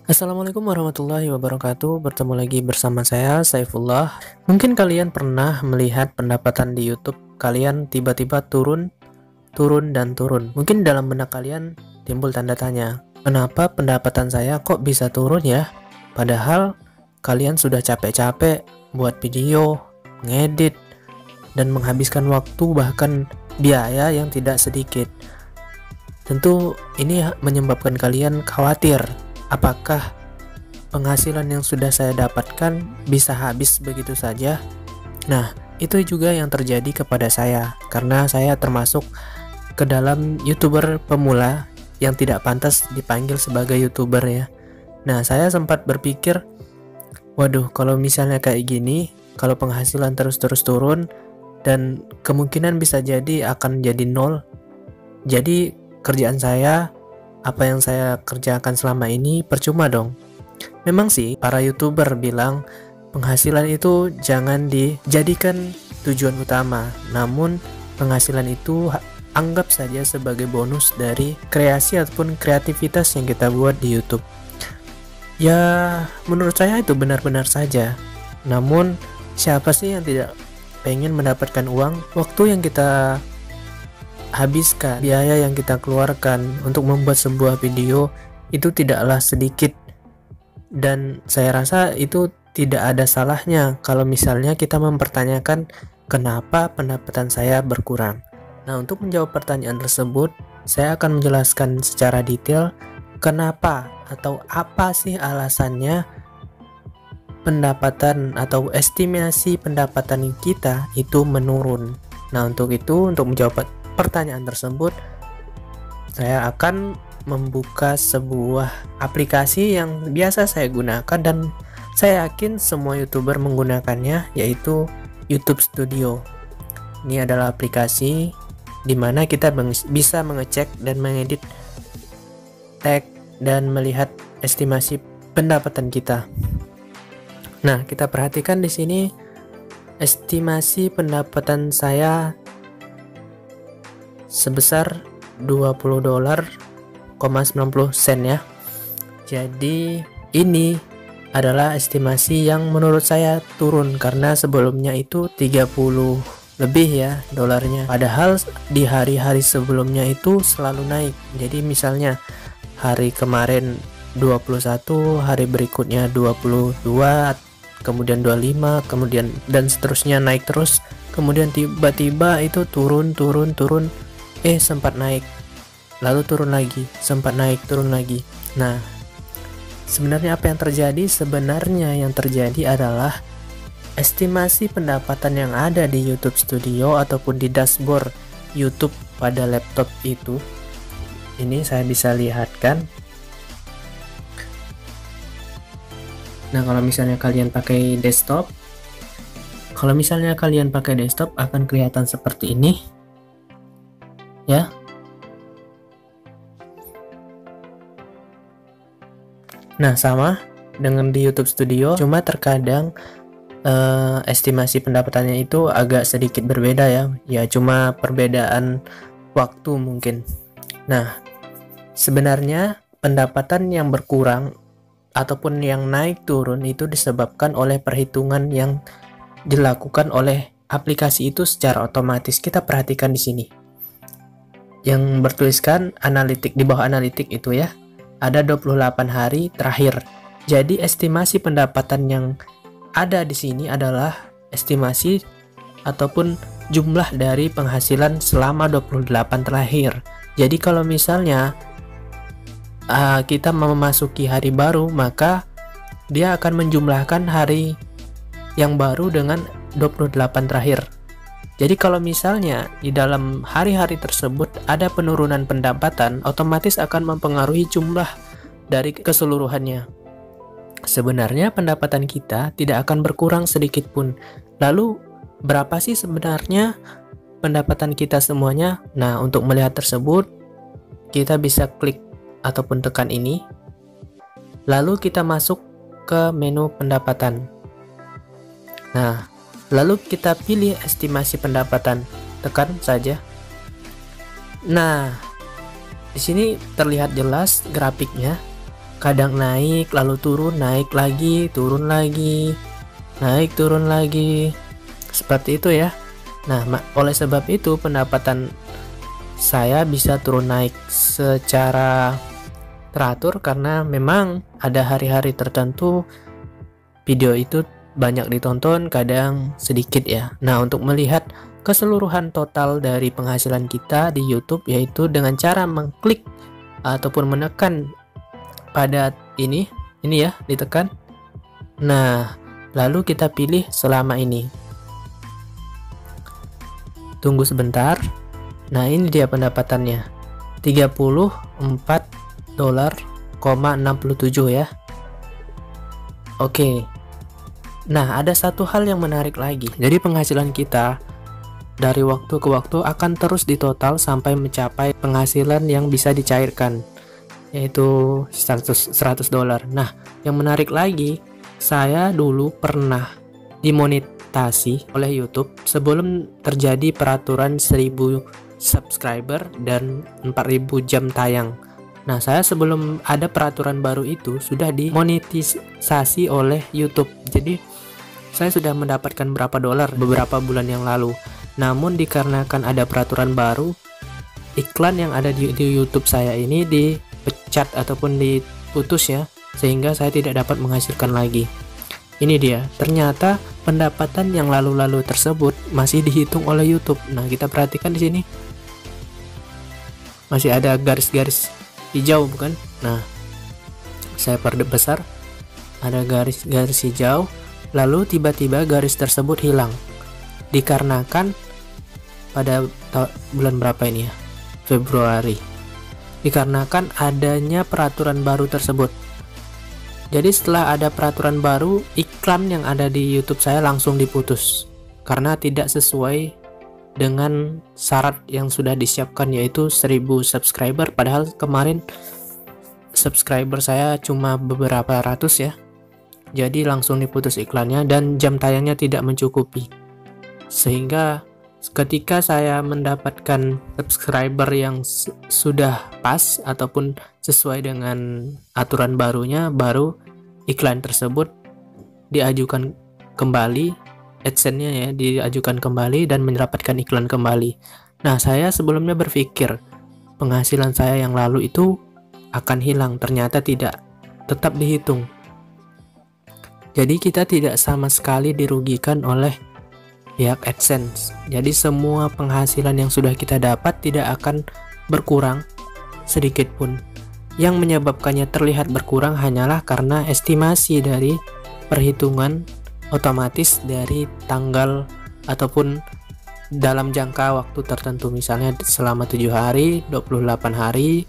Assalamualaikum warahmatullahi wabarakatuh. Bertemu lagi bersama saya, Saifullah. Mungkin kalian pernah melihat pendapatan di YouTube kalian tiba-tiba turun, turun, dan turun. Mungkin dalam benak kalian timbul tanda tanya, kenapa pendapatan saya kok bisa turun ya? Padahal kalian sudah capek-capek buat video, ngedit, dan menghabiskan waktu bahkan biaya yang tidak sedikit. Tentu ini menyebabkan kalian khawatir, apakah penghasilan yang sudah saya dapatkan bisa habis begitu saja? Nah, itu juga yang terjadi kepada saya, karena saya termasuk ke dalam YouTuber pemula yang tidak pantas dipanggil sebagai YouTuber ya. Nah, saya sempat berpikir, waduh, kalau misalnya kayak gini, kalau penghasilan terus-terus turun, dan kemungkinan bisa jadi akan jadi nol. Jadi kerjaan saya, apa yang saya kerjakan selama ini percuma dong. Memang sih para YouTuber bilang penghasilan itu jangan dijadikan tujuan utama, namun penghasilan itu anggap saja sebagai bonus dari kreasi ataupun kreativitas yang kita buat di YouTube. Ya, menurut saya itu benar-benar saja. Namun siapa sih yang tidak pengen mendapatkan uang? Waktu yang kita habiskan, biaya yang kita keluarkan untuk membuat sebuah video itu tidaklah sedikit, dan saya rasa itu tidak ada salahnya kalau misalnya kita mempertanyakan kenapa pendapatan saya berkurang. Nah, untuk menjawab pertanyaan tersebut, saya akan menjelaskan secara detail kenapa atau apa sih alasannya pendapatan atau estimasi pendapatan kita itu menurun. Nah, untuk menjawab pertanyaan tersebut, saya akan membuka sebuah aplikasi yang biasa saya gunakan dan saya yakin semua YouTuber menggunakannya, yaitu YouTube Studio. Ini adalah aplikasi di mana kita bisa mengecek dan mengedit tag dan melihat estimasi pendapatan kita. Nah, kita perhatikan di sini estimasi pendapatan saya sebesar $20,90 ya. Jadi ini adalah estimasi yang menurut saya turun, karena sebelumnya itu 30 lebih ya dolarnya. Padahal di hari-hari sebelumnya itu selalu naik. Jadi misalnya hari kemarin 21, hari berikutnya 22, kemudian 25, kemudian dan seterusnya naik terus. Kemudian tiba-tiba itu turun, sempat naik, lalu turun lagi, sempat naik, turun lagi. Nah, sebenarnya apa yang terjadi? Sebenarnya yang terjadi adalah estimasi pendapatan yang ada di YouTube Studio ataupun di dashboard YouTube pada laptop itu. Ini saya bisa lihatkan. Nah, kalau misalnya kalian pakai desktop, akan kelihatan seperti ini ya. Nah, sama dengan di YouTube Studio, cuma terkadang estimasi pendapatannya itu agak sedikit berbeda ya. Ya, cuma perbedaan waktu mungkin. Nah, sebenarnya pendapatan yang berkurang ataupun yang naik turun itu disebabkan oleh perhitungan yang dilakukan oleh aplikasi itu secara otomatis. Kita perhatikan di sini yang bertuliskan analitik, di bawah analitik itu ya, ada 28 hari terakhir. Jadi estimasi pendapatan yang ada di sini adalah estimasi ataupun jumlah dari penghasilan selama 28 terakhir. Jadi kalau misalnya kita memasuki hari baru, maka dia akan menjumlahkan hari yang baru dengan 28 terakhir. Jadi kalau misalnya di dalam hari-hari tersebut ada penurunan pendapatan, otomatis akan mempengaruhi jumlah dari keseluruhannya. Sebenarnya pendapatan kita tidak akan berkurang sedikit pun. Lalu berapa sih sebenarnya pendapatan kita semuanya? Nah, untuk melihat tersebut, kita bisa klik ataupun tekan ini. Lalu kita masuk ke menu pendapatan. Nah, lalu kita pilih estimasi pendapatan, tekan saja. Nah, di sini terlihat jelas grafiknya. kadang naik lalu turun, naik lagi, turun lagi, naik turun lagi, seperti itu ya. Nah, oleh sebab itu pendapatan saya bisa turun naik secara teratur karena memang ada hari-hari tertentu video itu banyak ditonton, kadang sedikit ya. Nah, untuk melihat keseluruhan total dari penghasilan kita di YouTube, yaitu dengan cara mengklik ataupun menekan pada ini ya, ditekan. Nah, lalu kita pilih selama ini. Tunggu sebentar. Nah, ini dia pendapatannya. 34 $67 ya. Oke. Nah, ada satu hal yang menarik lagi. Jadi penghasilan kita dari waktu ke waktu akan terus ditotal sampai mencapai penghasilan yang bisa dicairkan, yaitu $100. Nah, yang menarik lagi, saya dulu pernah dimonetasi oleh YouTube sebelum terjadi peraturan 1000 subscriber dan 4000 jam tayang. Nah, saya sebelum ada peraturan baru itu sudah dimonetisasi oleh YouTube. Jadi saya sudah mendapatkan berapa dolar beberapa bulan yang lalu. Namun dikarenakan ada peraturan baru, iklan yang ada di YouTube saya ini dipecat ataupun diputus ya, sehingga saya tidak dapat menghasilkan lagi. Ini dia, ternyata pendapatan yang lalu-lalu tersebut masih dihitung oleh YouTube. Nah, kita perhatikan di sini. Masih ada garis-garis hijau, bukan? Nah, saya perbesar, ada garis-garis hijau, lalu tiba-tiba garis tersebut hilang dikarenakan pada bulan berapa ini ya, Februari, dikarenakan adanya peraturan baru tersebut. Jadi setelah ada peraturan baru, iklan yang ada di YouTube saya langsung diputus karena tidak sesuai dengan syarat yang sudah disiapkan, yaitu 1000 subscriber. Padahal kemarin subscriber saya cuma beberapa ratus ya. Jadi langsung diputus iklannya dan jam tayangnya tidak mencukupi. Sehingga ketika saya mendapatkan subscriber yang sudah pas ataupun sesuai dengan aturan barunya, baru iklan tersebut diajukan kembali, AdSense-nya ya diajukan kembali dan mendapatkan iklan kembali. Nah, saya sebelumnya berpikir penghasilan saya yang lalu itu akan hilang, ternyata tidak, tetap dihitung. Jadi kita tidak sama sekali dirugikan oleh pihak AdSense. Jadi semua penghasilan yang sudah kita dapat tidak akan berkurang sedikit pun. Yang menyebabkannya terlihat berkurang hanyalah karena estimasi dari perhitungan otomatis dari tanggal ataupun dalam jangka waktu tertentu, misalnya selama 7 hari, 28 hari,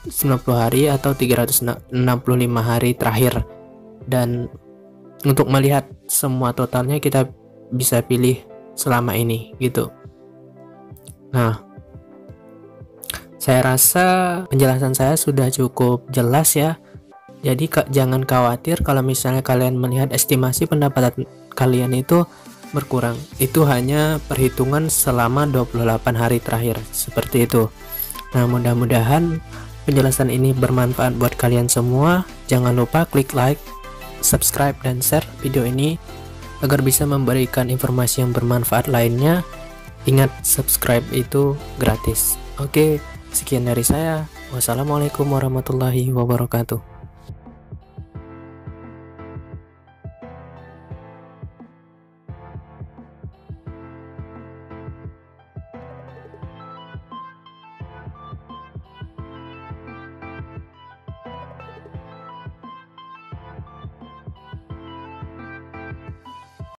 90 hari atau 365 hari terakhir. Dan untuk melihat semua totalnya kita bisa pilih selama ini gitu. Nah, saya rasa penjelasan saya sudah cukup jelas ya. Jadi jangan khawatir kalau misalnya kalian melihat estimasi pendapatan kalian itu berkurang. Itu hanya perhitungan selama 28 hari terakhir, seperti itu. Nah, mudah-mudahan penjelasan ini bermanfaat buat kalian semua. Jangan lupa klik like, subscribe, dan share video ini agar bisa memberikan informasi yang bermanfaat lainnya. Ingat, subscribe itu gratis. Oke, sekian dari saya. Wassalamualaikum warahmatullahi wabarakatuh.